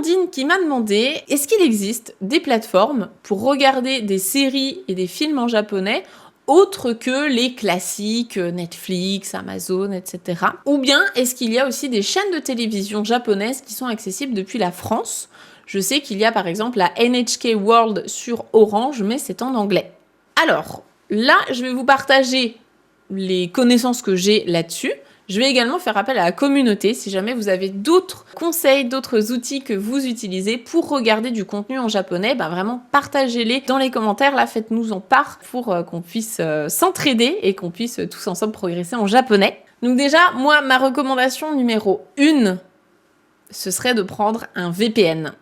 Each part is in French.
Amandine qui m'a demandé, est-ce qu'il existe des plateformes pour regarder des séries et des films en japonais autres que les classiques Netflix, Amazon, etc. Ou bien est-ce qu'il y a aussi des chaînes de télévision japonaises qui sont accessibles depuis la France? Je sais qu'il y a par exemple la NHK World sur Orange, mais c'est en anglais. Alors, là, je vais vous partager les connaissances que j'ai là-dessus. Je vais également faire appel à la communauté si jamais vous avez d'autres conseils, d'autres outils que vous utilisez pour regarder du contenu en japonais. Vraiment, partagez-les dans les commentaires. Là, faites-nous en part pour qu'on puisse s'entraider et qu'on puisse tous ensemble progresser en japonais. Donc déjà, moi, ma recommandation numéro 1, ce serait de prendre un VPN.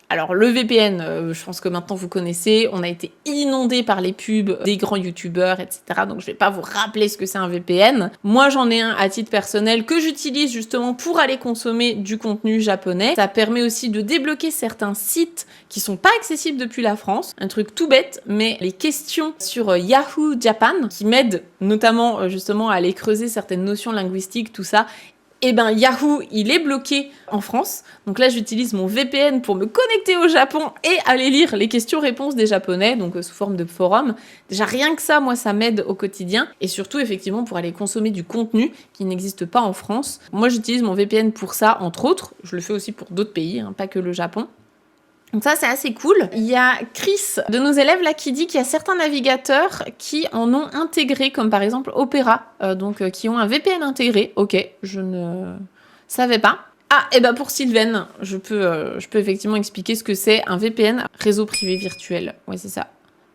Alors le VPN, je pense que maintenant vous connaissez, on a été inondé par les pubs des grands youtubeurs, etc. Donc je vais pas vous rappeler ce que c'est un VPN. Moi j'en ai un à titre personnel que j'utilise justement pour aller consommer du contenu japonais. Ça permet aussi de débloquer certains sites qui sont pas accessibles depuis la France. Un truc tout bête, mais les questions sur Yahoo Japan, qui m'aident notamment justement à aller creuser certaines notions linguistiques, tout ça, et Yahoo, il est bloqué en France. Donc là, j'utilise mon VPN pour me connecter au Japon et aller lire les questions-réponses des Japonais, donc sous forme de forum. Déjà, rien que ça, moi, ça m'aide au quotidien. Et surtout, effectivement, pour aller consommer du contenu qui n'existe pas en France. Moi, j'utilise mon VPN pour ça, entre autres. Je le fais aussi pour d'autres pays, pas que le Japon. Donc ça, c'est assez cool. Il y a Chris, de nos élèves, là, qui dit qu'il y a certains navigateurs qui en ont intégré, comme par exemple Opera, qui ont un VPN intégré. Ok, je ne savais pas. Ah, et pour Sylvaine, je peux effectivement expliquer ce que c'est un VPN, réseau privé virtuel. Ouais, c'est ça.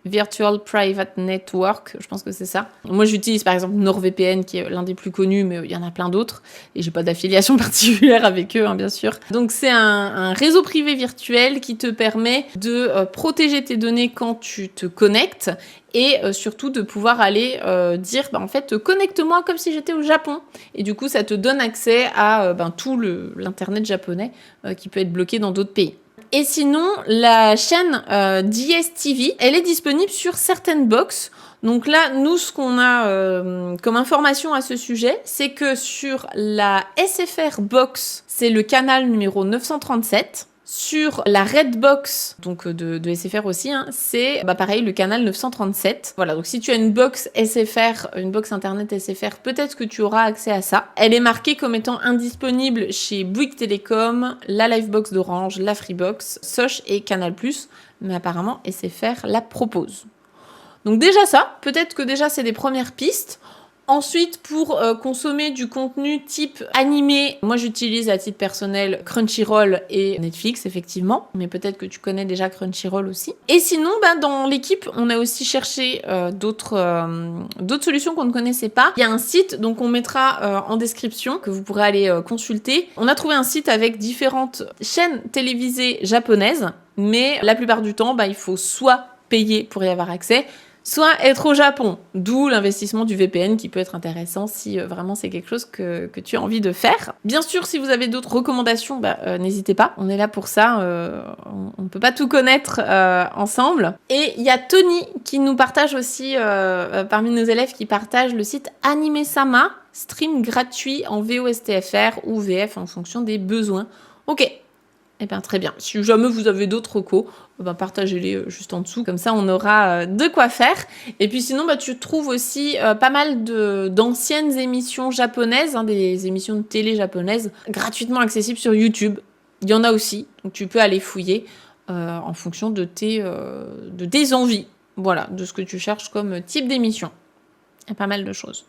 Virtual Private Network, je pense que c'est ça. Moi, j'utilise par exemple NordVPN, qui est l'un des plus connus, mais il y en a plein d'autres. Et j'ai pas d'affiliation particulière avec eux, bien sûr. Donc, c'est un réseau privé virtuel qui te permet de protéger tes données quand tu te connectes et surtout de pouvoir aller dire, en fait, connecte-moi comme si j'étais au Japon. Et du coup, ça te donne accès à tout l'internet japonais qui peut être bloqué dans d'autres pays. Et sinon, la chaîne DSTV, elle est disponible sur certaines box. Donc là, nous, ce qu'on a comme information à ce sujet, c'est que sur la SFR Box, c'est le canal numéro 937. Sur la Redbox, donc de SFR aussi, c'est pareil, le canal 937. Voilà, donc si tu as une box SFR, une box internet SFR, peut-être que tu auras accès à ça. Elle est marquée comme étant indisponible chez Bouygues Télécom, la Livebox d'Orange, la Freebox, Soch et Canal+, mais apparemment SFR la propose. Donc déjà ça, peut-être que déjà c'est des premières pistes. Ensuite, pour consommer du contenu type animé, moi j'utilise à titre personnel Crunchyroll et Netflix, effectivement. Mais peut-être que tu connais déjà Crunchyroll aussi. Et sinon, dans l'équipe, on a aussi cherché d'autres solutions qu'on ne connaissait pas. Il y a un site, donc on mettra en description, que vous pourrez aller consulter. On a trouvé un site avec différentes chaînes télévisées japonaises. Mais la plupart du temps, il faut soit payer pour y avoir accès, soit être au Japon, d'où l'investissement du VPN qui peut être intéressant si vraiment c'est quelque chose que tu as envie de faire. Bien sûr, si vous avez d'autres recommandations, n'hésitez pas, on est là pour ça, on ne peut pas tout connaître ensemble. Et il y a Tony qui nous partage aussi, parmi nos élèves, qui partage le site Anime-sama, stream gratuit en VOSTFR ou VF en fonction des besoins. Ok. Eh bien, très bien. Si jamais vous avez d'autres recos, partagez-les juste en dessous. Comme ça, on aura de quoi faire. Et puis sinon, tu trouves aussi pas mal d'anciennes émissions japonaises, des émissions de télé japonaises, gratuitement accessibles sur YouTube. Il y en a aussi. Donc, tu peux aller fouiller en fonction de tes envies. Voilà, de ce que tu cherches comme type d'émission. Il y a pas mal de choses.